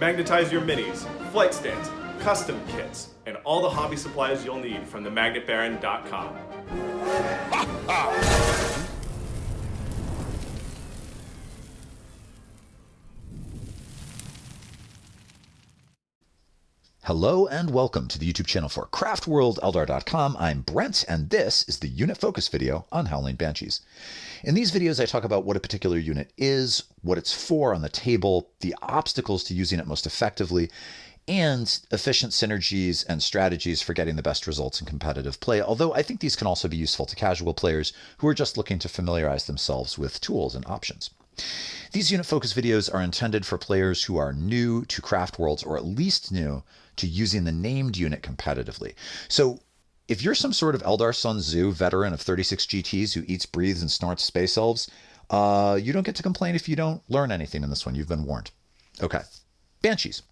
Magnetize your minis, flight stands, custom kits, and all the hobby supplies you'll need from themagnetbaron.com. Hello and welcome to the YouTube channel for craftworldeldar.com. I'm Brent and this is the unit focus video on Howling Banshees. In these videos I talk about what a particular unit is, what it's for on the table, the obstacles to using it most effectively, and efficient synergies and strategies for getting the best results in competitive play, although I think these can also be useful to casual players who are just looking to familiarize themselves with tools and options. These unit focus videos are intended for players who are new to Craft Worlds, or at least new to using the named unit competitively. So if you're some sort of Eldar Sun Tzu veteran of 36 GTs who eats, breathes, and snorts space elves, you don't get to complain if you don't learn anything in this one. You've been warned. Okay, Banshees.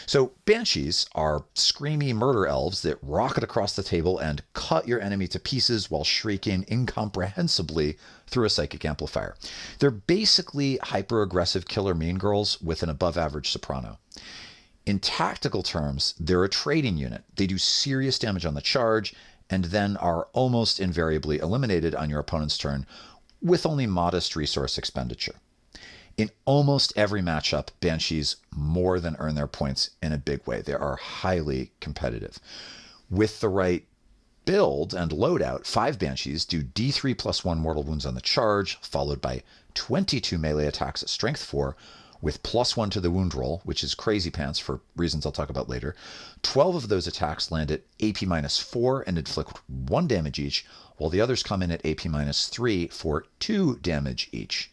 So Banshees are screamy murder elves that rocket across the table and cut your enemy to pieces while shrieking incomprehensibly through a psychic amplifier. They're basically hyper-aggressive killer mean girls with an above-average soprano. In tactical terms, they're a trading unit. They do serious damage on the charge and then are almost invariably eliminated on your opponent's turn with only modest resource expenditure. In almost every matchup, Banshees more than earn their points in a big way. They are highly competitive. With the right build and loadout, 5 Banshees do D3 plus 1 mortal wounds on the charge, followed by 22 melee attacks at strength 4, with plus 1 to the wound roll, which is crazy pants for reasons I'll talk about later. 12 of those attacks land at AP minus 4 and inflict 1 damage each, while the others come in at AP minus 3 for 2 damage each.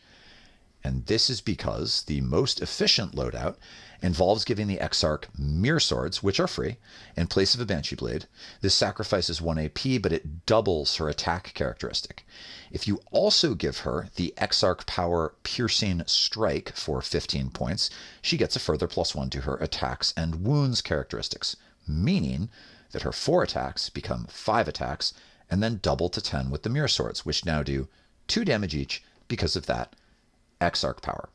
And this is because the most efficient loadout involves giving the Exarch Mirror Swords, which are free, in place of a Banshee Blade. This sacrifices 1 AP, but it doubles her attack characteristic. If you also give her the Exarch Power Piercing Strike for 15 points, she gets a further plus 1 to her attacks and wounds characteristics, meaning that her 4 attacks become 5 attacks, and then double to 10 with the Mirror Swords, which now do 2 damage each because of that Exarch power.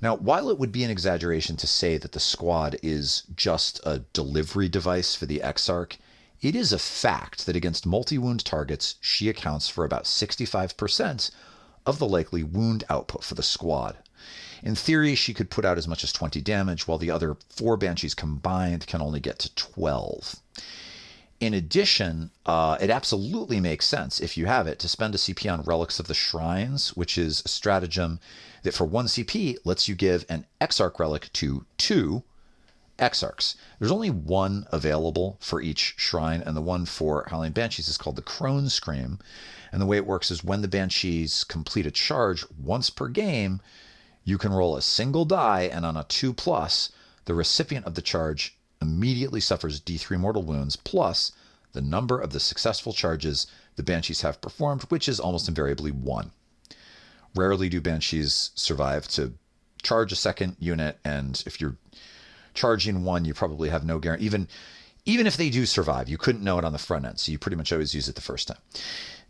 Now, while it would be an exaggeration to say that the squad is just a delivery device for the Exarch, it is a fact that against multi-wound targets, she accounts for about 65% of the likely wound output for the squad. In theory, she could put out as much as 20 damage, while the other 4 Banshees combined can only get to 12. In addition, it absolutely makes sense, if you have it, to spend a CP on Relics of the Shrines, which is a stratagem that for 1 CP lets you give an Exarch relic to 2 Exarchs. There's only 1 available for each shrine, and the one for Howling Banshees is called the Crone Scream. And the way it works is when the Banshees complete a charge once per game, you can roll a single die, and on a 2+, the recipient of the charge immediately suffers D3 mortal wounds plus the number of the successful charges the Banshees have performed, which is almost invariably 1. Rarely do Banshees survive to charge a second unit, and if you're charging 1, you probably have no guarantee. Even if they do survive, you couldn't know it on the front end, so you pretty much always use it the first time.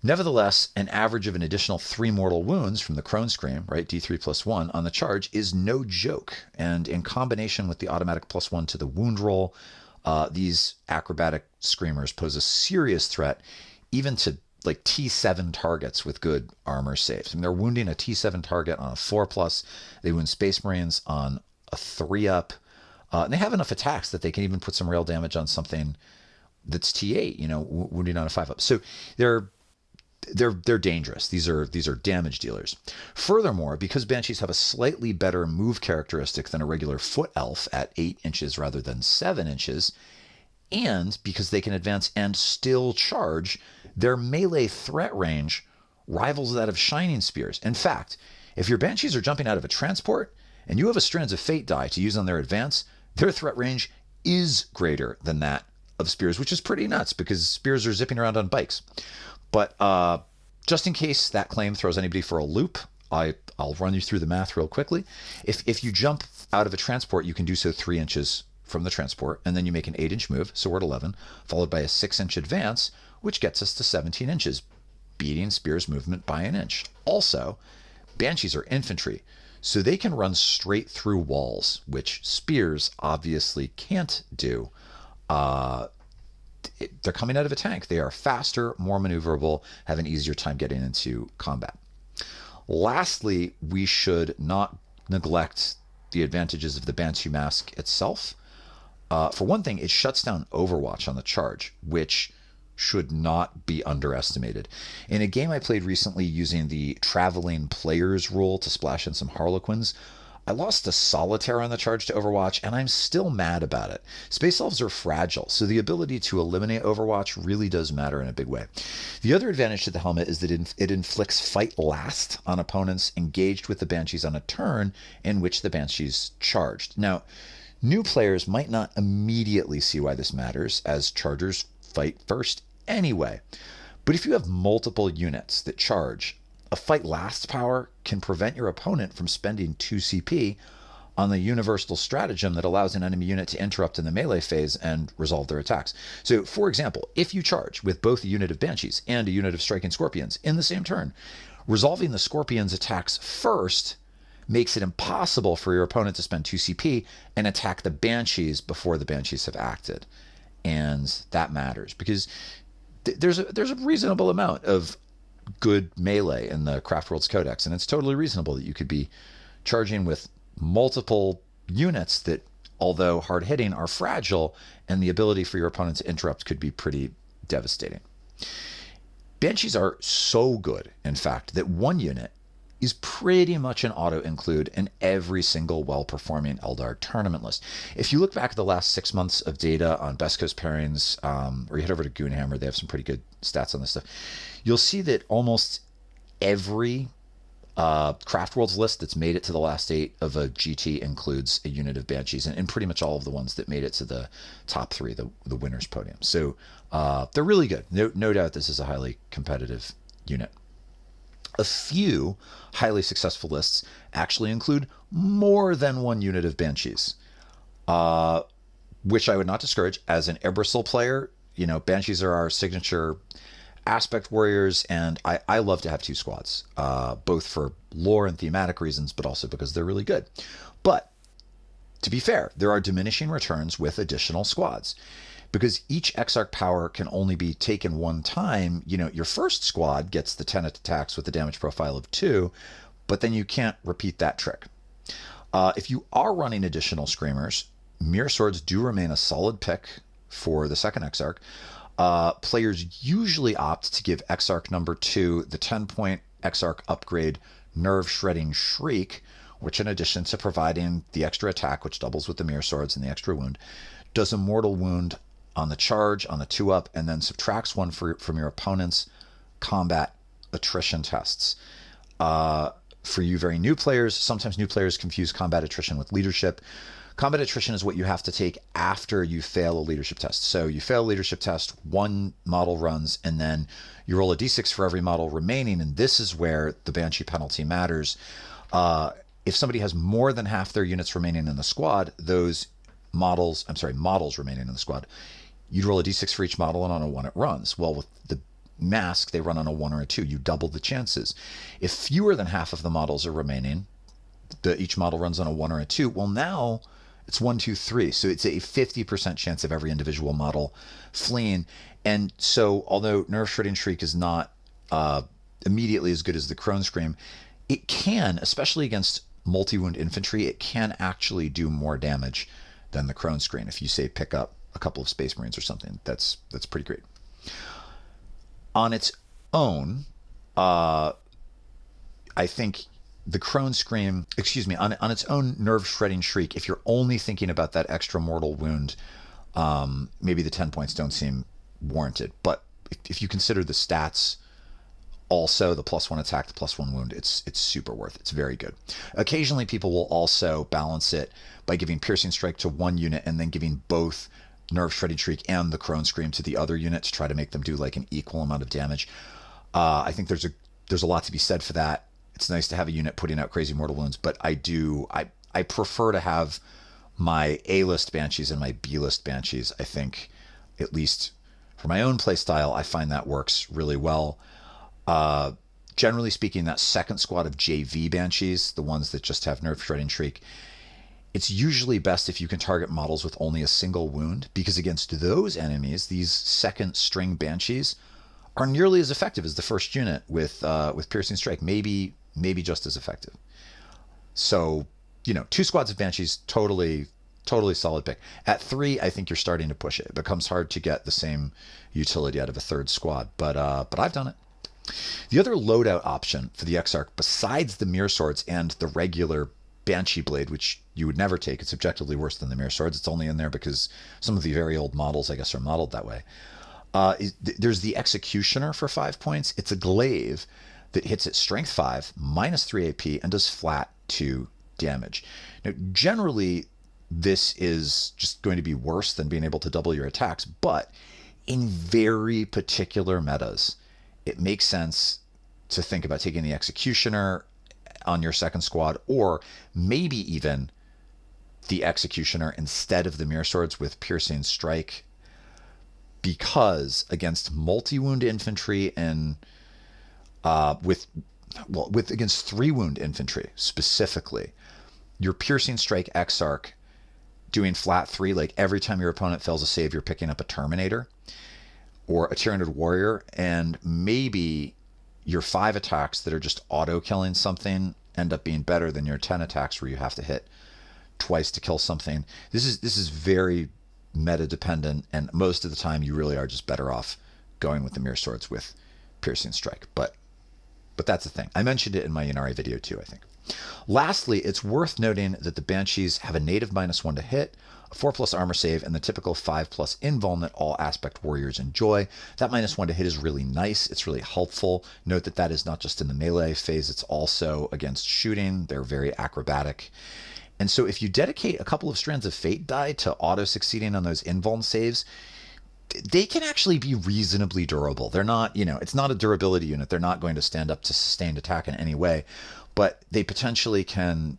Nevertheless, an average of an additional 3 mortal wounds from the Crone Scream, right, D3 plus 1, on the charge is no joke. And in combination with the automatic plus 1 to the wound roll, these acrobatic screamers pose a serious threat, even to like T7 targets with good armor saves. I mean, they're wounding a T7 target on a 4+. They wound Space Marines on a 3-up. And they have enough attacks that they can even put some real damage on something that's T8, wounding on a 5-up. So they're dangerous. These are damage dealers. Furthermore, because Banshees have a slightly better move characteristic than a regular foot elf at 8 inches rather than 7 inches, and because they can advance and still charge, their melee threat range rivals that of Shining Spears. In fact, if your Banshees are jumping out of a transport and you have a Strands of Fate die to use on their advance, their threat range is greater than that of Spears, which is pretty nuts because Spears are zipping around on bikes. But just in case that claim throws anybody for a loop, I'll run you through the math real quickly. If you jump out of a transport, you can do so 3 inches from the transport, and then you make an 8-inch move, so we're at 11, followed by a 6-inch advance, which gets us to 17 inches, beating Spear's movement by an inch. Also, Banshees are infantry, So they can run straight through walls, which spears obviously can't do. They're coming out of a tank. They are faster, more maneuverable, have an easier time getting into combat. Lastly, we should not neglect the advantages of the Banshee mask itself. For one thing, it shuts down Overwatch on the charge, which should not be underestimated. In a game I played recently using the traveling players rule to splash in some Harlequins, I lost a solitaire on the charge to Overwatch, and I'm still mad about it. Space Elves are fragile, so the ability to eliminate Overwatch really does matter in a big way. The other advantage to the helmet is that it inflicts fight last on opponents engaged with the Banshees on a turn in which the Banshees charged. Now, new players might not immediately see why this matters, as chargers fight first anyway. But if you have multiple units that charge, a fight last power can prevent your opponent from spending 2 CP on the universal stratagem that allows an enemy unit to interrupt in the melee phase and resolve their attacks. So, for example, if you charge with both a unit of Banshees and a unit of Striking Scorpions in the same turn, resolving the Scorpions' attacks first makes it impossible for your opponent to spend 2 CP and attack the Banshees before the Banshees have acted. And that matters because there's a reasonable amount of good melee in the Craftworld's Codex, and it's totally reasonable that you could be charging with multiple units that, although hard-hitting, are fragile, and the ability for your opponent to interrupt could be pretty devastating. Banshees are so good, in fact, that one unit is pretty much an auto-include in every single well-performing Eldar tournament list. If you look back at the last 6 months of data on Best Coast pairings, or you head over to Goonhammer, they have some pretty good stats on this stuff, you'll see that almost every Craft Worlds list that's made it to the last 8 of a GT includes a unit of Banshees, and pretty much all of the ones that made it to the top 3, the winners podium. So they're really good. No doubt this is a highly competitive unit. A few highly successful lists actually include more than one unit of Banshees, which I would not discourage. As an Ebersil player, Banshees are our signature aspect warriors, and I love to have 2 squads, both for lore and thematic reasons, but also because they're really good. But to be fair, there are diminishing returns with additional squads. Because each Exarch power can only be taken one time, your first squad gets the 10 attacks with a damage profile of 2, but then you can't repeat that trick. If you are running additional Screamers, Mirror Swords do remain a solid pick for the second Exarch. Players usually opt to give Exarch number 2 the 10-point Exarch upgrade Nerve Shredding Shriek, which, in addition to providing the extra attack, which doubles with the Mirror Swords and the extra wound, does a mortal wound on the charge, on the 2-up, and then subtracts 1 from your opponent's combat attrition tests. For you very new players, sometimes new players confuse combat attrition with leadership. Combat attrition is what you have to take after you fail a leadership test. So you fail a leadership test, 1 model runs, and then you roll a d6 for every model remaining, and this is where the Banshee penalty matters. If somebody has more than half their units remaining in the squad, models remaining in the squad, you'd roll a d6 for each model, and on a 1 it runs. Well, with the mask, they run on a 1 or a 2. You double the chances. If fewer than half of the models are remaining, each model runs on a 1 or a 2. Well, now it's 1, 2, 3. So it's a 50% chance of every individual model fleeing. And so, although Nerve Shredding Shriek is not immediately as good as the Crone Scream, it can, especially against multi-wound infantry, it can actually do more damage than the Crone Scream. If you say pick up a couple of Space Marines or something, that's pretty great. On its own, I think the Crone Scream, on its own, Nerve Shredding Shriek, if you're only thinking about that extra mortal wound, maybe the 10 points don't seem warranted. But if you consider the stats, also the +1 attack, the +1 wound, it's super worth it. It's very good. Occasionally people will also balance it by giving Piercing Strike to one unit and then giving both Nerve Shredding Shriek and the Crone Scream to the other unit to try to make them do like an equal amount of damage. I think there's a lot to be said for that. It's nice to have a unit putting out crazy mortal wounds, but I prefer to have my A-list Banshees and my B-list Banshees. I think, at least for my own play style, I find that works really well. Generally speaking, that second squad of JV Banshees, the ones that just have Nerve Shredding Shriek, it's usually best if you can target models with only a single wound, because against those enemies, these second string Banshees are nearly as effective as the first unit with Piercing Strike, maybe just as effective. So, 2 squads of Banshees, totally solid pick. At 3, I think you're starting to push it. It becomes hard to get the same utility out of a third squad, but I've done it. The other loadout option for the Exarch, besides the Mirror Swords and the regular Banshee Blade, which you would never take, it's objectively worse than the Mirror Swords. It's only in there because some of the very old models, I guess, are modeled that way. There's the Executioner for 5 points. It's a glaive that hits at strength 5, minus 3 AP, and does flat 2 damage. Now, generally, this is just going to be worse than being able to double your attacks, but in very particular metas, it makes sense to think about taking the Executioner on your second squad, or maybe even the Executioner instead of the Mirror Swords with Piercing Strike, because against multi-wound infantry and against 3-wound infantry specifically, your Piercing Strike Exarch doing flat 3, like every time your opponent fails a save, you're picking up a Terminator or a Tyranid Warrior, and maybe your 5 attacks that are just auto-killing something end up being better than your 10 attacks where you have to hit twice to kill something. This is very meta dependent, and most of the time you really are just better off going with the Mirror Swords with Piercing Strike. But that's the thing. I mentioned it in my Inari video too, I think. Lastly, it's worth noting that the Banshees have a native -1 to hit, a 4+ armor save, and the typical 5+ invuln that all aspect warriors enjoy. That -1 to hit is really nice. It's really helpful. Note that is not just in the melee phase, it's also against shooting. They're very acrobatic. And so if you dedicate a couple of strands of fate die to auto-succeeding on those invuln saves, they can actually be reasonably durable. They're not, it's not a durability unit. They're not going to stand up to sustained attack in any way, but they potentially can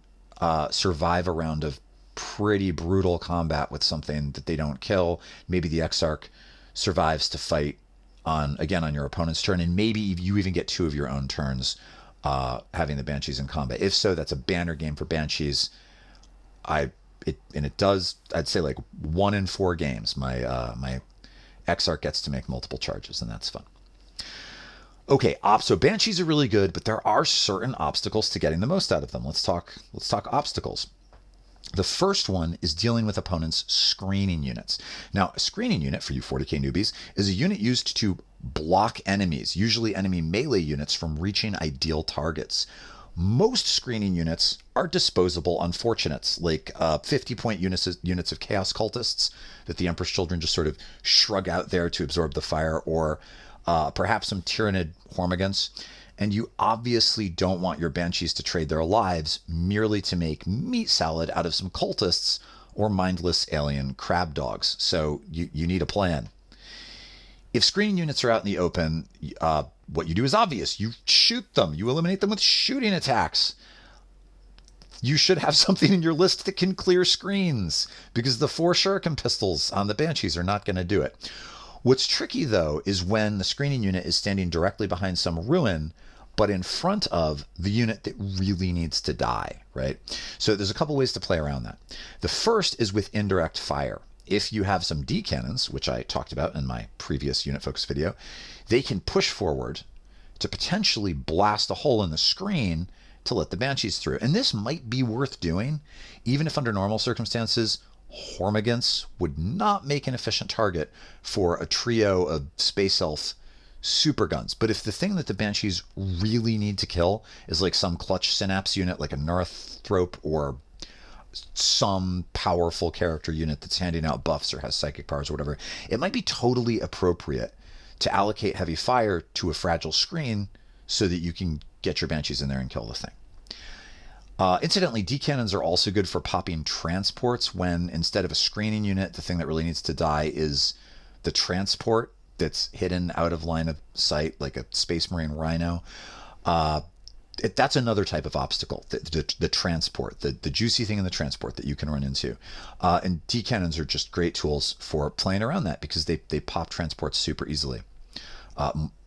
survive a round of pretty brutal combat with something that they don't kill. Maybe the Exarch survives to fight on your opponent's turn, and maybe you even get 2 of your own turns having the Banshees in combat. If so, that's a banner game for Banshees. I'd say like 1 in 4 games, my Exarch gets to make multiple charges, and that's fun. Okay, so Banshees are really good, but there are certain obstacles to getting the most out of them. Let's talk obstacles. The first one is dealing with opponents' screening units. Now, a screening unit, for you 40k newbies, is a unit used to block enemies, usually enemy melee units, from reaching ideal targets. Most screening units are disposable unfortunates, like 50-point units of Chaos Cultists that the Emperor's Children just sort of shrug out there to absorb the fire, or perhaps some Tyranid Hormigants. And you obviously don't want your Banshees to trade their lives merely to make meat salad out of some cultists or mindless alien crab dogs. So you need a plan. If screening units are out in the open, what you do is obvious. You shoot them. You eliminate them with shooting attacks. You should have something in your list that can clear screens, because the 4 Shuriken pistols on the Banshees are not going to do it. What's tricky, though, is when the screening unit is standing directly behind some ruin, but in front of the unit that really needs to die, right? So there's a couple ways to play around that. The first is with indirect fire. If you have some D cannons, which I talked about in my previous unit focus video, they can push forward to potentially blast a hole in the screen to let the Banshees through. And this might be worth doing, even if under normal circumstances, Hormigants would not make an efficient target for a trio of Space Elf super guns. But if the thing that the Banshees really need to kill is like some clutch synapse unit, like a Neurothrope, or some powerful character unit that's handing out buffs or has psychic powers or whatever, it might be totally appropriate to allocate heavy fire to a fragile screen so that you can get your Banshees in there and kill the thing. Incidentally, D-cannons are also good for popping transports when, instead of a screening unit, the thing that really needs to die is the transport that's hidden out of line of sight, like a Space Marine Rhino. That's another type of obstacle, the transport, the juicy thing in the transport that you can run into. And D-cannons are just great tools for playing around that, because they pop transports super easily.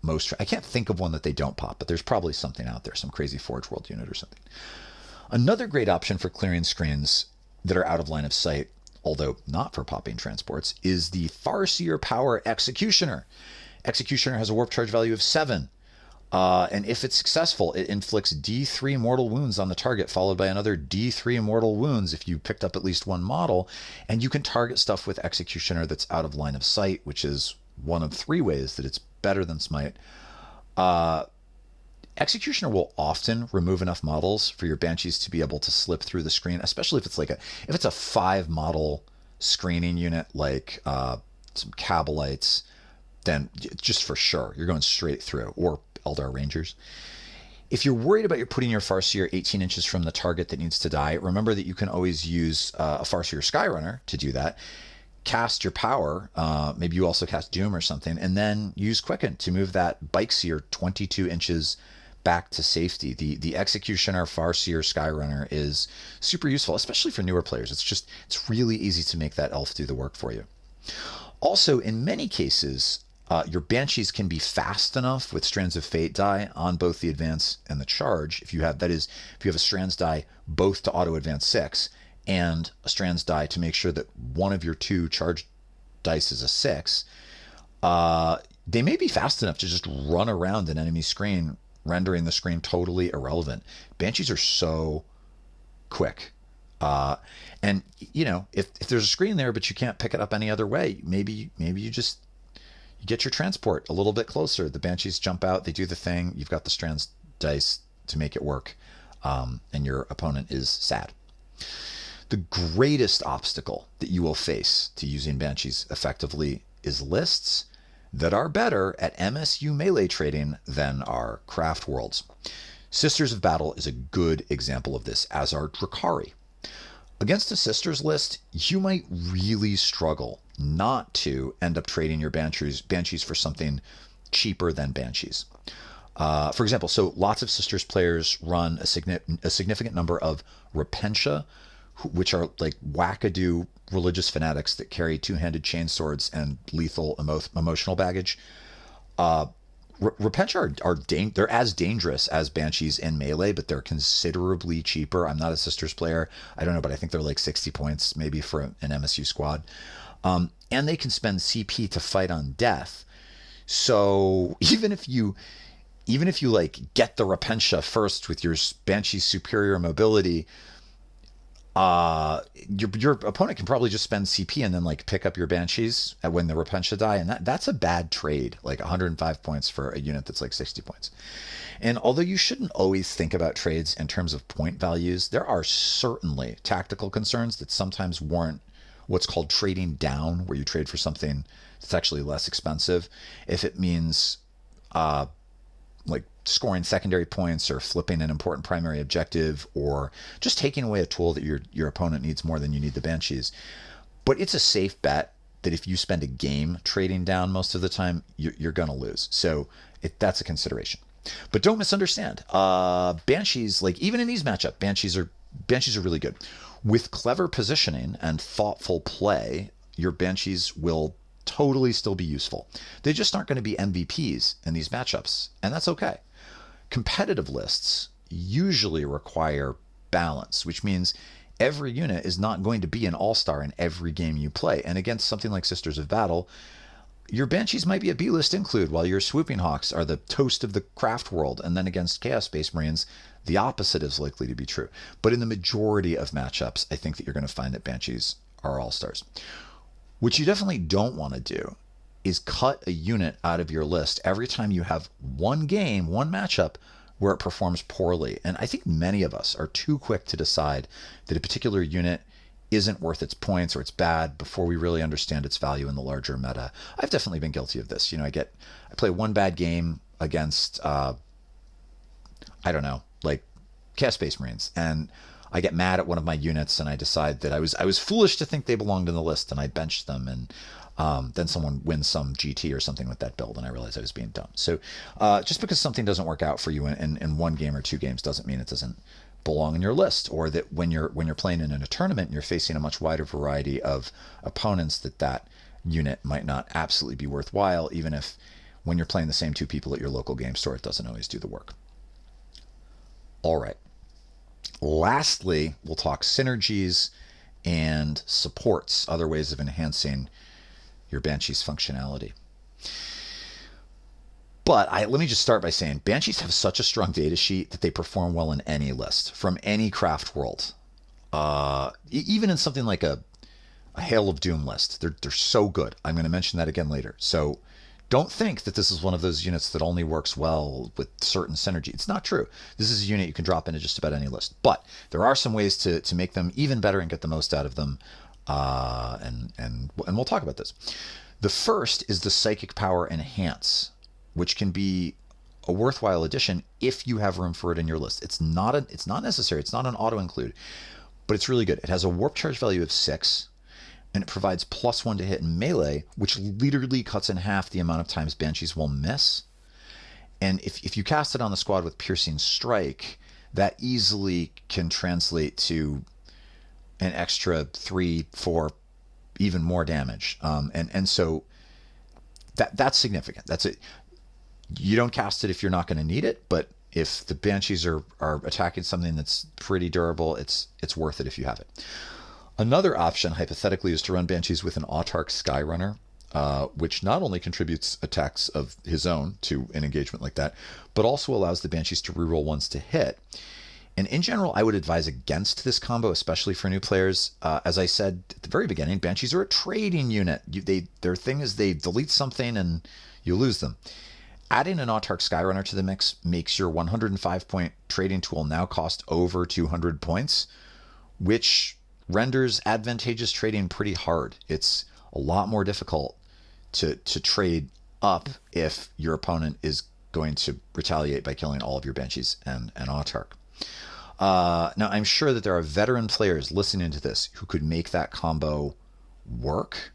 Most, I can't think of one that they don't pop, but there's probably something out there, some crazy Forge World unit or something. Another great option for clearing screens that are out of line of sight, although not for popping transports, is the Farseer Power Executioner. Executioner has a warp charge value of 7. And if it's successful, it inflicts D3 mortal wounds on the target, followed by another D3 mortal wounds if you picked up at least one model. And you can target stuff with Executioner that's out of line of sight, which is one of 3 ways that it's better than Smite. Executioner will often remove enough models for your Banshees to be able to slip through the screen, especially if it's like if it's a 5 model screening unit like some Cabalites, then just for sure you're going straight through, or Eldar Rangers. If you're worried about putting your Farseer 18 inches from the target that needs to die, remember that you can always use a Farseer Skyrunner to do that. Cast your power, maybe you also cast Doom or something, and then use Quicken to move that Bike Seer 22 inches back to safety. The Executioner Farseer Skyrunner is super useful, especially for newer players. It's really easy to make that elf do the work for you. Also, in many cases, your Banshees can be fast enough with Strands of Fate die on both the advance and the charge. If you have a Strands die both to auto advance 6 and a Strands die to make sure that one of your 2 charge dice is a 6, they may be fast enough to just run around an enemy screen, rendering the screen totally irrelevant. Banshees are so quick. And if there's a screen there but you can't pick it up any other way, maybe you just get your transport a little bit closer. The Banshees jump out, they do the thing, you've got the Strands dice to make it work, and your opponent is sad. The greatest obstacle that you will face to using Banshees effectively is lists that are better at MSU melee trading than our craft worlds. Sisters of Battle is a good example of this, as are Drukhari. Against a Sisters list, you might really struggle not to end up trading your Banshees for something cheaper than Banshees. For example, so lots of Sisters players run a significant number of Repentia, which are like wackadoo religious fanatics that carry 2-handed chainswords and lethal emotional baggage. Repentia they're as dangerous as Banshees in melee, but they're considerably cheaper. I'm not a Sisters player. I don't know, but I think they're like 60 points maybe for an MSU squad. And they can spend CP to fight on death. So even if you like get the Repentia first with your Banshee's superior mobility, your opponent can probably just spend CP and then like pick up your Banshees when the Repentia die, and that's a bad trade. Like 105 points for a unit that's like 60 points. And although you shouldn't always think about trades in terms of point values, there are certainly tactical concerns that sometimes warrant what's called trading down, where you trade for something that's actually less expensive if it means like scoring secondary points or flipping an important primary objective, or just taking away a tool that your opponent needs more than you need the Banshees. But it's a safe bet that if you spend a game trading down most of the time, you're going to lose. So that's a consideration. But don't misunderstand. Banshees, like even in these matchups, Banshees are really good. With clever positioning and thoughtful play, your Banshees will totally still be useful. They just aren't going to be MVPs in these matchups, and that's okay. Competitive lists usually require balance, which means every unit is not going to be an all-star in every game you play. And against something like Sisters of Battle, your Banshees might be a B-list include, while your Swooping Hawks are the toast of the craft world. And then against Chaos Space Marines, the opposite is likely to be true. But in the majority of matchups, I think that you're going to find that Banshees are all-stars. What you definitely don't want to do is cut a unit out of your list every time you have one game, one matchup where it performs poorly. And I think many of us are too quick to decide that a particular unit isn't worth its points or it's bad before we really understand its value in the larger meta. I've definitely been guilty of this. I play one bad game against, like Chaos Space Marines, and I get mad at one of my units and I decide that I was foolish to think they belonged in the list, and I benched them, and then someone wins some GT or something with that build, and I realized I was being dumb. So just because something doesn't work out for you in one game or two games doesn't mean it doesn't belong in your list, or that when you're playing in a tournament and you're facing a much wider variety of opponents, that unit might not absolutely be worthwhile, even if when you're playing the same two people at your local game store, it doesn't always do the work. All right. Lastly, we'll talk synergies and supports, other ways of enhancing your Banshee's functionality. But let me just start by saying Banshees have such a strong data sheet that they perform well in any list from any craft world. Even in something like a Hail of Doom list, they're so good. I'm going to mention that again later. So don't think that this is one of those units that only works well with certain synergy. It's not true. This is a unit you can drop into just about any list. But there are some ways to make them even better and get the most out of them. And we'll talk about this. The first is the Psychic Power Enhance, which can be a worthwhile addition if you have room for it in your list. It's not necessary. It's not an auto include, but it's really good. It has a warp charge value of 6, and it provides +1 to hit in melee, which literally cuts in half the amount of times Banshees will miss. And if you cast it on the squad with Piercing Strike, that easily can translate to an extra 3, 4, even more damage. And so that's significant. That's it. You don't cast it if you're not going to need it, but if the Banshees are attacking something that's pretty durable, it's worth it if you have it. Another option, hypothetically, is to run Banshees with an Autarch Skyrunner, which not only contributes attacks of his own to an engagement like that, but also allows the Banshees to reroll ones to hit. And in general, I would advise against this combo, especially for new players. As I said at the very beginning, Banshees are a trading unit. Their thing is they delete something and you lose them. Adding an Autarch Skyrunner to the mix makes your 105-point trading tool now cost over 200 points, which renders advantageous trading pretty hard. It's a lot more difficult to trade up if your opponent is going to retaliate by killing all of your Banshees and Autarch. Now, I'm sure that there are veteran players listening to this who could make that combo work,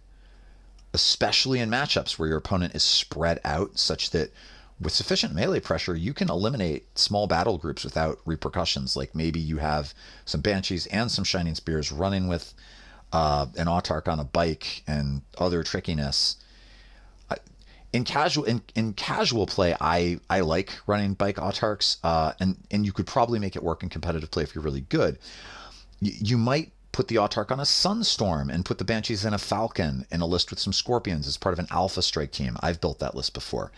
especially in matchups where your opponent is spread out such that with sufficient melee pressure, you can eliminate small battle groups without repercussions. Like maybe you have some Banshees and some Shining Spears running with an Autarch on a bike and other trickiness. In casual play, I like running bike Autarchs, and you could probably make it work in competitive play if you're really good. You might put the Autarch on a Sunstorm and put the Banshees in a Falcon in a list with some Scorpions as part of an Alpha Strike team. I've built that list before.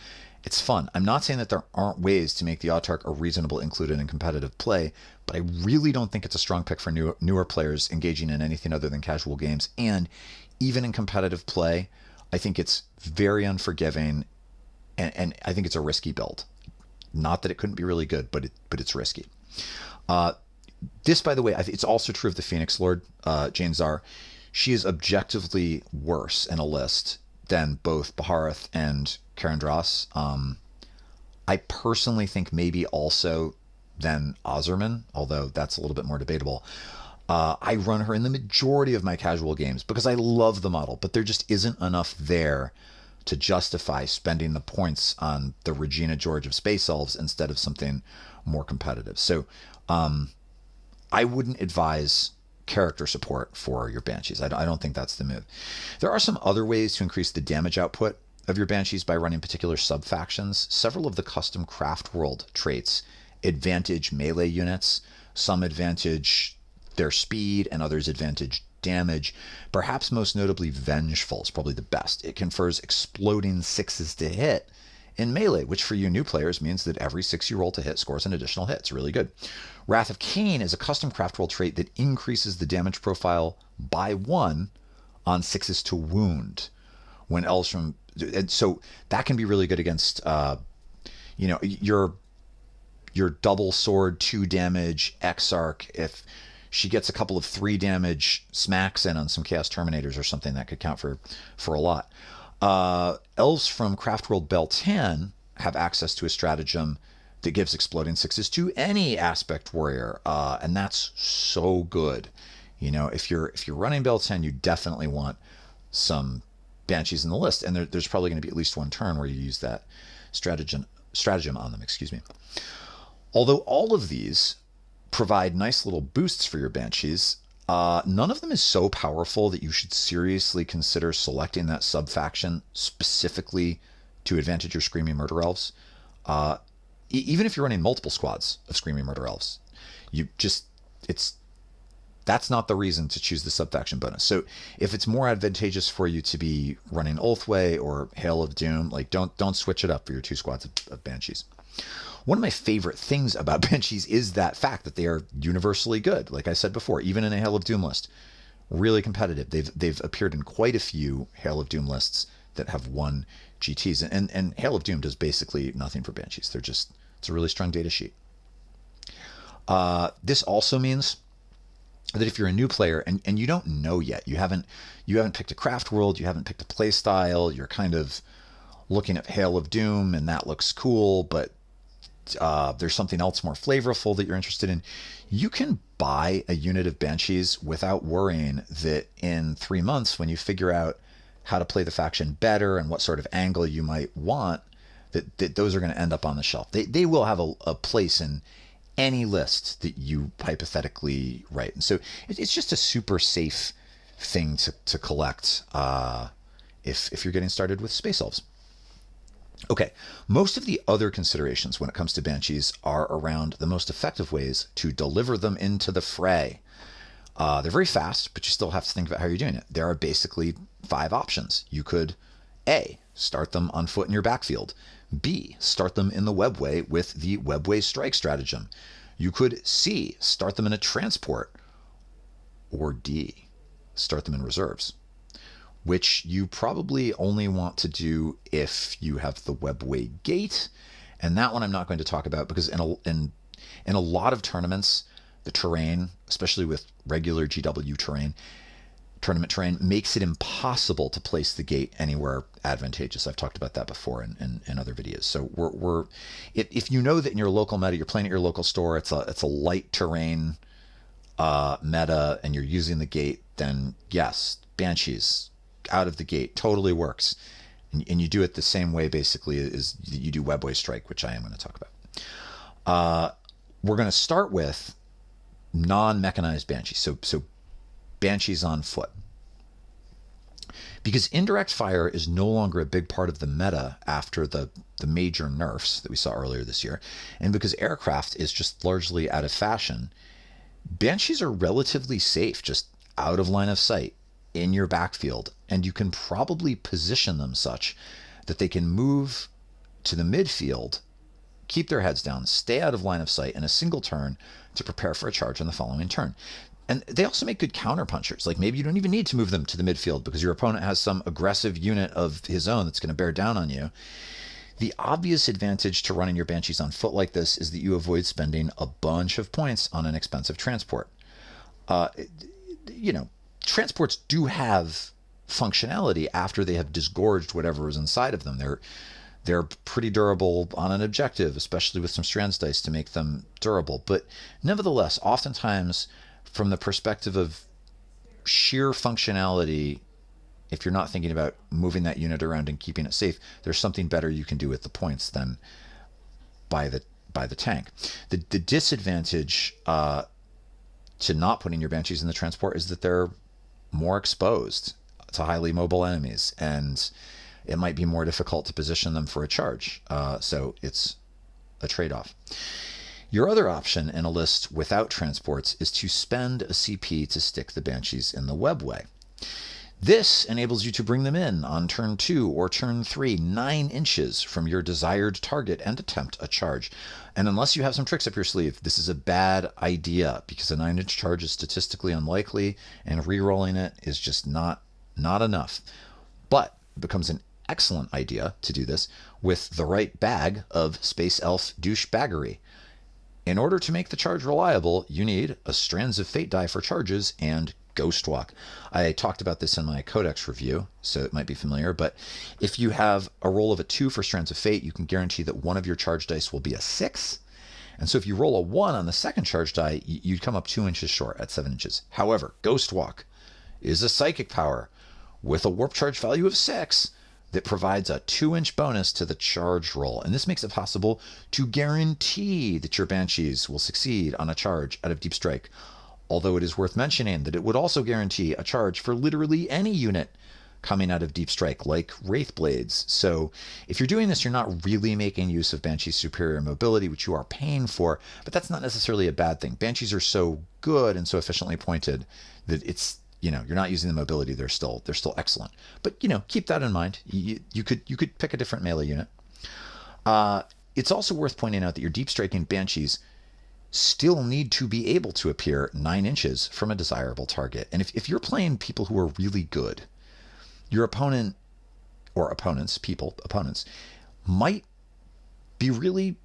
It's fun. I'm not saying that there aren't ways to make the Autarch a reasonable included in competitive play, but I really don't think it's a strong pick for newer players engaging in anything other than casual games. And even in competitive play, I think it's very unforgiving, and I think it's a risky build. Not that it couldn't be really good, but it's risky. This, by the way, it's also true of the Phoenix Lord, Jane Czar. She is objectively worse in a list than both Baharath and Karandras. I personally think maybe also than Ozerman, although that's a little bit more debatable. I run her in the majority of my casual games because I love the model, but there just isn't enough there to justify spending the points on the Regina George of Space Elves instead of something more competitive. So I wouldn't advise character support for your Banshees. I don't think that's the move. There are some other ways to increase the damage output of your Banshees by running particular sub-factions. Several of the custom craft world traits advantage melee units. Some advantage their speed and others advantage damage. Perhaps most notably Vengeful is probably the best. It confers exploding 6s to hit in melee, which for you new players means that every 6 you roll to hit scores an additional hit. It's really good. Wrath of Cain is a custom craft world trait that increases the damage profile by 1 on 6s to wound when elves from... And so that can be really good against your double sword 2 damage Exarch. If she gets a couple of 3 damage smacks in on some Chaos Terminators or something, that could count for a lot. Elves from Craft World Beltan have access to a stratagem that gives exploding 6s to any aspect warrior, and that's so good. You know, if you're running Beltan, you definitely want some Banshees in the list, and there's probably going to be at least one turn where you use that stratagem on them. Excuse me. Although all of these provide nice little boosts for your Banshees, none of them is so powerful that you should seriously consider selecting that sub-faction specifically to advantage your Screaming Murder Elves. Even if you're running multiple squads of Screaming Murder Elves, that's not the reason to choose the subfaction bonus. So if it's more advantageous for you to be running Oathway or Hail of Doom, like don't switch it up for your 2 squads of Banshees. One of my favorite things about Banshees is that fact that they are universally good. Like I said before, even in a Hail of Doom list, really competitive. They've appeared in quite a few Hail of Doom lists that have won GTs, and Hail of Doom does basically nothing for Banshees. It's a really strong data sheet. This also means that if you're a new player and you don't know yet, you haven't picked a craft world, you haven't picked a play style, you're kind of looking at Hail of Doom and that looks cool, but there's something else more flavorful that you're interested in, you can buy a unit of Banshees without worrying that in 3 months, when you figure out how to play the faction better and what sort of angle you might want, that those are going to end up on the shelf. They will have a place in any list that you hypothetically write. And so it's just a super safe thing to collect if you're getting started with Space Elves. Okay, most of the other considerations when it comes to Banshees are around the most effective ways to deliver them into the fray. They're very fast, but you still have to think about how you're doing it. There are basically 5 options. You could A, start them on foot in your backfield. B, start them in the webway with the webway strike stratagem. You could C, start them in a transport. Or D, start them in reserves, which you probably only want to do if you have the webway gate. And that one I'm not going to talk about because in a lot of tournaments, the terrain, especially with regular GW terrain, tournament terrain, makes it impossible to place the gate anywhere advantageous. I've talked about that before in other videos. So if you know that in your local meta, you're playing at your local store, it's a light terrain meta, and you're using the gate, then yes, Banshees out of the gate totally works. And you do it the same way basically as you do webway strike, which I am going to talk about. We're going to start with non-mechanized Banshees. So Banshees on foot. Because indirect fire is no longer a big part of the meta after the major nerfs that we saw earlier this year, and because aircraft is just largely out of fashion, Banshees are relatively safe, just out of line of sight in your backfield, and you can probably position them such that they can move to the midfield, keep their heads down, stay out of line of sight in a single turn to prepare for a charge on the following turn. And they also make good counterpunchers. Like maybe you don't even need to move them to the midfield because your opponent has some aggressive unit of his own that's going to bear down on you. The obvious advantage to running your Banshees on foot like this is that you avoid spending a bunch of points on an expensive transport. Transports do have functionality after they have disgorged whatever is inside of them. They're pretty durable on an objective, especially with some strands dice to make them durable. But nevertheless, oftentimes, from the perspective of sheer functionality, if you're not thinking about moving that unit around and keeping it safe, there's something better you can do with the points than by the tank. The disadvantage to not putting your Banshees in the transport is that they're more exposed to highly mobile enemies, and it might be more difficult to position them for a charge. So it's a trade-off. Your other option in a list without transports is to spend a CP to stick the Banshees in the webway. This enables you to bring them in on turn 2 or turn 3, 9 inches from your desired target and attempt a charge. And unless you have some tricks up your sleeve, this is a bad idea because a 9-inch charge is statistically unlikely and re-rolling it is just not enough. But it becomes an excellent idea to do this with the right bag of Space Elf douchebaggery. In order to make the charge reliable, you need a Strands of Fate die for charges and Ghost Walk. I talked about this in my Codex review, so it might be familiar, but if you have a roll of a 2 for Strands of Fate, you can guarantee that one of your charge dice will be a 6. And so if you roll a 1 on the second charge die, you'd come up 2 inches short at 7 inches. However, Ghost Walk is a psychic power with a warp charge value of 6 that provides a 2-inch bonus to the charge roll. And this makes it possible to guarantee that your Banshees will succeed on a charge out of Deep Strike. Although it is worth mentioning that it would also guarantee a charge for literally any unit coming out of Deep Strike, like Wraith Blades. So if you're doing this, you're not really making use of Banshee's superior mobility, which you are paying for, but that's not necessarily a bad thing. Banshees are so good and so efficiently pointed that it's, you're not using the mobility. They're still excellent. But, keep that in mind. You could pick a different melee unit. It's also worth pointing out that your Deep Striking Banshees still need to be able to appear 9 inches from a desirable target. And if you're playing people who are really good, your opponent or opponents might be really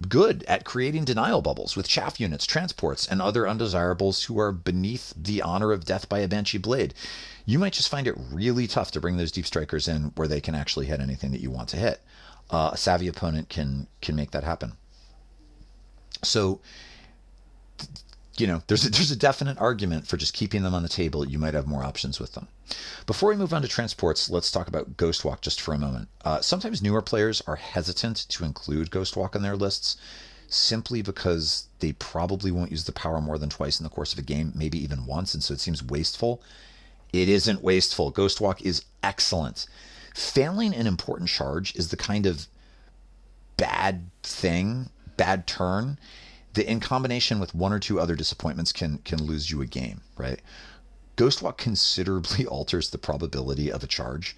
good at creating denial bubbles with chaff units, transports, and other undesirables who are beneath the honor of death by a Banshee blade. You might just find it really tough to bring those Deep Strikers in where they can actually hit anything that you want to hit. A savvy opponent can make that happen. So, there's a definite argument for just keeping them on the table. You might have more options with them. Before we move on to transports, let's talk about Ghostwalk just for a moment. Sometimes newer players are hesitant to include Ghostwalk in their lists simply because they probably won't use the power more than twice in the course of a game, maybe even once, and so it seems wasteful. It isn't wasteful. Ghostwalk is excellent. Failing an important charge is the kind of bad turn that in combination with one or two other disappointments can lose you a game, right? Ghostwalk considerably alters the probability of a charge.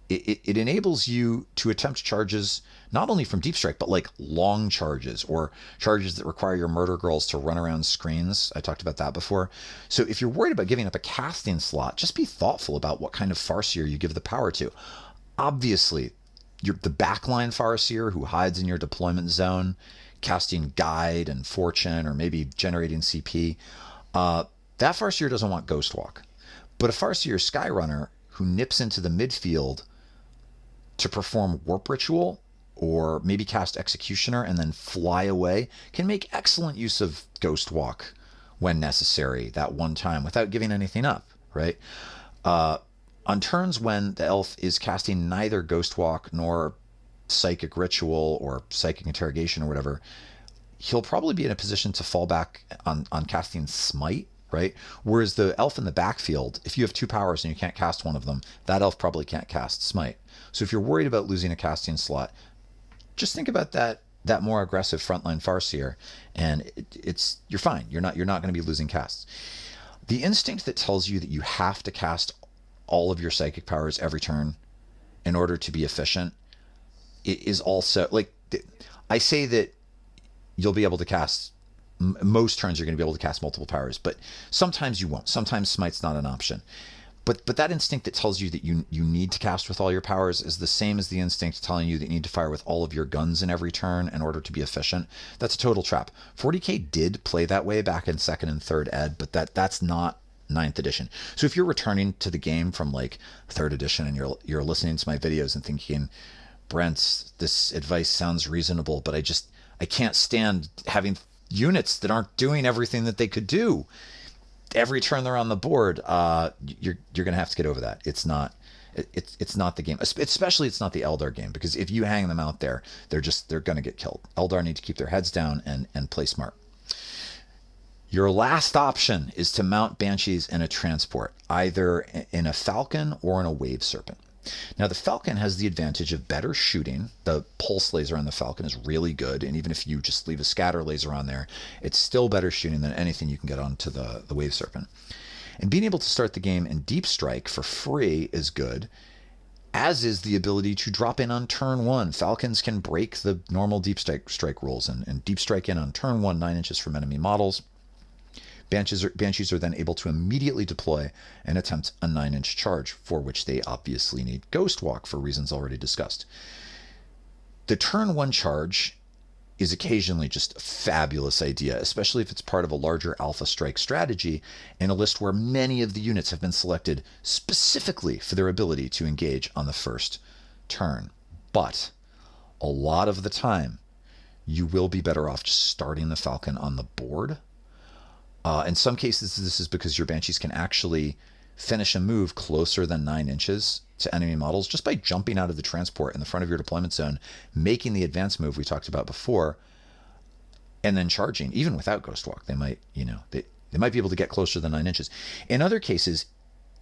It enables you to attempt charges not only from Deep Strike, but like long charges or charges that require your murder girls to run around screens. I talked about that before. So if you're worried about giving up a casting slot, just be thoughtful about what kind of Farseer you give the power to. Obviously, the backline Farseer who hides in your deployment zone, casting Guide and Fortune, or maybe generating CP, that Farseer doesn't want Ghostwalk. But a Farseer Skyrunner who nips into the midfield to perform Warp Ritual, or maybe cast Executioner and then fly away, can make excellent use of Ghostwalk when necessary that one time without giving anything up, right? On turns when the elf is casting neither Ghostwalk nor Psychic Ritual or Psychic Interrogation or whatever, he'll probably be in a position to fall back on casting Smite, right? Whereas the elf in the backfield, if you have 2 powers and you can't cast one of them, that elf probably can't cast Smite. So if you're worried about losing a casting slot, just think about that more aggressive frontline Farseer, and you're fine. You're not going to be losing casts. The instinct that tells you that you have to cast all of your psychic powers every turn in order to be efficient is also, like, I say that you'll be able to cast, most turns you're going to be able to cast multiple powers, but sometimes you won't. Sometimes Smite's not an option. But that instinct that tells you that you need to cast with all your powers is the same as the instinct telling you that you need to fire with all of your guns in every turn in order to be efficient. That's a total trap. 40k did play that way back in 2nd and 3rd ed, but that's not 9th edition. So if you're returning to the game from like 3rd edition and you're listening to my videos and thinking, Brent, this advice sounds reasonable, but I can't stand having units that aren't doing everything that they could do every turn they're on the board, you're going to have to get over that. It's not the game, especially it's not the Eldar game, because if you hang them out there, they're going to get killed. Eldar need to keep their heads down and play smart. Your last option is to mount Banshees in a transport, either in a Falcon or in a Wave Serpent. Now, the Falcon has the advantage of better shooting. The pulse laser on the Falcon is really good, and even if you just leave a scatter laser on there, it's still better shooting than anything you can get onto the Wave Serpent. And being able to start the game in Deep Strike for free is good, as is the ability to drop in on turn 1. Falcons can break the normal Deep Strike rules and Deep Strike in on turn 1, 9 inches from enemy models. Banshees are then able to immediately deploy and attempt a 9-inch charge, for which they obviously need Ghostwalk for reasons already discussed. The turn 1 charge is occasionally just a fabulous idea, especially if it's part of a larger Alpha Strike strategy in a list where many of the units have been selected specifically for their ability to engage on the first turn. But a lot of the time, you will be better off just starting the Falcon on the board. In some cases, this is because your Banshees can actually finish a move closer than 9 inches to enemy models just by jumping out of the transport in the front of your deployment zone, making the advance move we talked about before, and then charging. Even without Ghostwalk, they might be able to get closer than 9 inches. In other cases,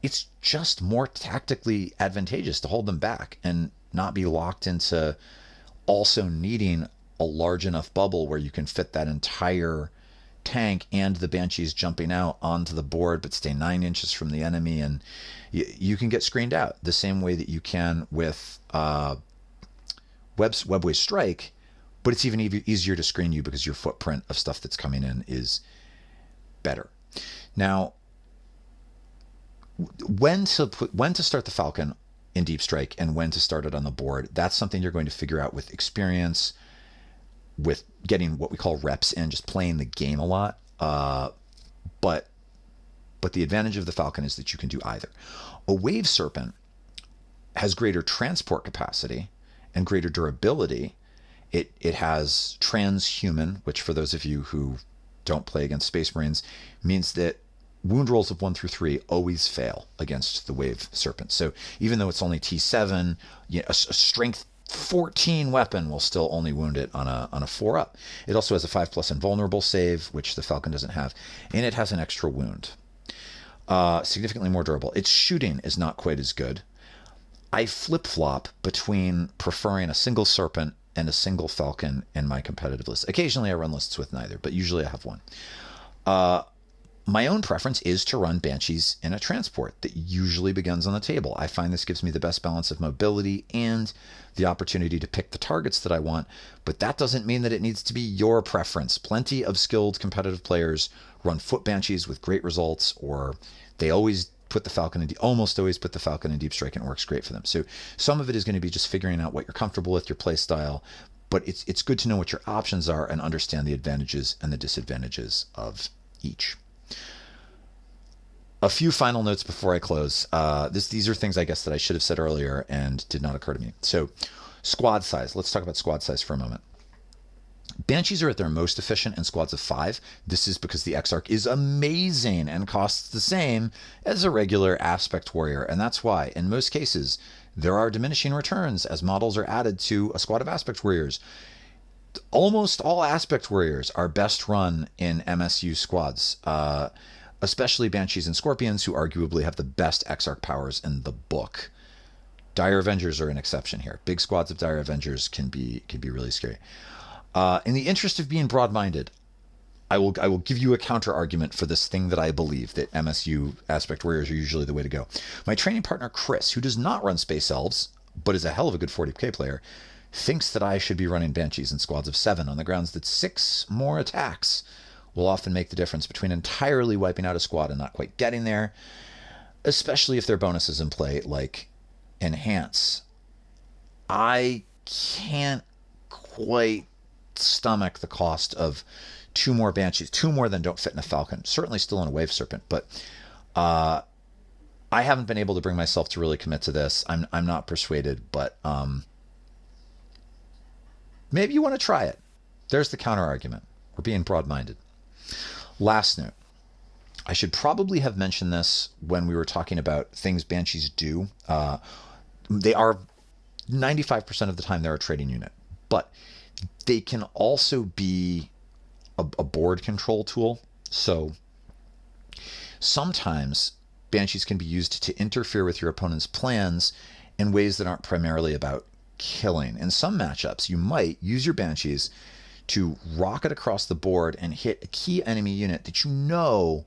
it's just more tactically advantageous to hold them back and not be locked into also needing a large enough bubble where you can fit that entire tank and the Banshees jumping out onto the board but stay 9 inches from the enemy, and you can get screened out the same way that you can with Webway Strike, but it's even easier to screen you because your footprint of stuff that's coming in is better. Now, when to start the Falcon in Deep Strike and when to start it on the board, that's something you're going to figure out with experience, with getting what we call reps in, just playing the game a lot. But the advantage of the Falcon is that you can do either. A Wave Serpent has greater transport capacity and greater durability. It has transhuman, which for those of you who don't play against Space Marines means that wound rolls of 1 through 3 always fail against the Wave Serpent. So even though it's only T7, a strength 14 weapon will still only wound it on a 4-up. It also has a 5+ invulnerable save, which the Falcon doesn't have, and it has an extra wound. Significantly more durable. Its shooting is not quite as good. I flip-flop between preferring a single Serpent and a single Falcon in my competitive list. Occasionally I run lists with neither, but usually I have one. My own preference is to run Banshees in a transport that usually begins on the table. I find this gives me the best balance of mobility and the opportunity to pick the targets that I want, but that doesn't mean that it needs to be your preference. Plenty of skilled competitive players run Foot Banshees with great results, or they always put the Falcon in, almost always put the Falcon in Deep Strike, and it works great for them. So some of it is going to be just figuring out what you're comfortable with, your play style, but it's good to know what your options are and understand the advantages and the disadvantages of each. A few final notes before I close. These are things I guess that I should have said earlier and did not occur to me. So squad size. Let's talk about squad size for a moment. Banshees are at their most efficient in squads of 5. This is because the Exarch is amazing and costs the same as a regular Aspect Warrior. And that's why, in most cases, there are diminishing returns as models are added to a squad of Aspect Warriors. Almost all Aspect Warriors are best run in MSU squads, especially Banshees and Scorpions, who arguably have the best Exarch powers in the book. Dire Avengers are an exception here. Big squads of Dire Avengers can be really scary. In the interest of being broad-minded, I will give you a counter argument for this thing that I believe, that MSU Aspect Warriors are usually the way to go. My training partner Chris, who does not run Space Elves, but is a hell of a good 40k player, thinks that I should be running Banshees in squads of 7 on the grounds that 6 more attacks will often make the difference between entirely wiping out a squad and not quite getting there, especially if there are bonuses in play like Enhance. I can't quite stomach the cost of 2 more Banshees, 2 more than don't fit in a Falcon, certainly still in a Wave Serpent, but I haven't been able to bring myself to really commit to this. I'm not persuaded, but maybe you want to try it. There's the counter argument. We're being broad-minded. Last note. I should probably have mentioned this when we were talking about things Banshees do. They are 95% of the time they're a trading unit, but they can also be a board control tool. So sometimes Banshees can be used to interfere with your opponent's plans in ways that aren't primarily about killing. In some matchups, you might use your Banshees to rocket across the board and hit a key enemy unit that you know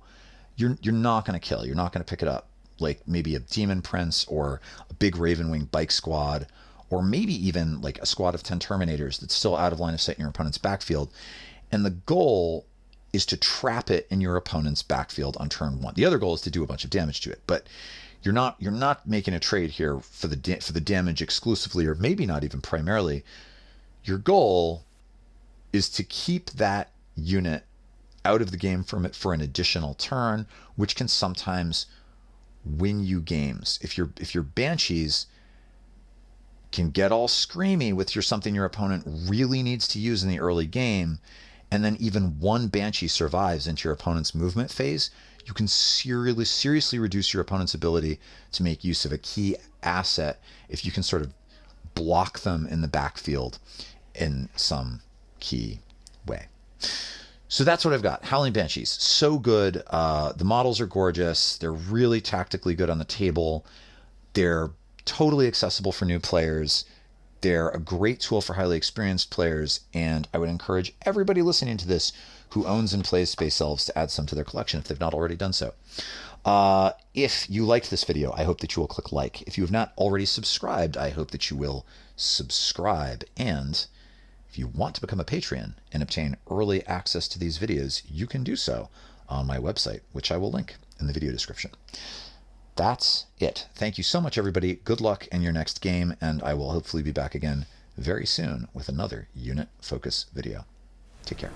you're not going to kill. You're not going to pick it up, like maybe a Demon Prince or a big Ravenwing bike squad, or maybe even like a squad of 10 Terminators that's still out of line of sight in your opponent's backfield. And the goal is to trap it in your opponent's backfield on turn 1. The other goal is to do a bunch of damage to it, but you're not making a trade here for the damage exclusively, or maybe not even primarily. Your goal is to keep that unit out of the game for an additional turn, which can sometimes win you games. If your Banshees can get all screamy with something your opponent really needs to use in the early game, and then even one Banshee survives into your opponent's movement phase, you can seriously reduce your opponent's ability to make use of a key asset if you can sort of block them in the backfield in some key way. So that's what I've got. Howling Banshees. So good. The models are gorgeous. They're really tactically good on the table. They're totally accessible for new players. They're a great tool for highly experienced players, and I would encourage everybody listening to this who owns and plays Space Elves to add some to their collection if they've not already done so. If you liked this video, I hope that you will click like. If you have not already subscribed, I hope that you will subscribe. And if you want to become a Patreon and obtain early access to these videos, you can do so on my website, which I will link in the video description. That's it. Thank you so much, everybody. Good luck in your next game, and I will hopefully be back again very soon with another unit focus video. Take care.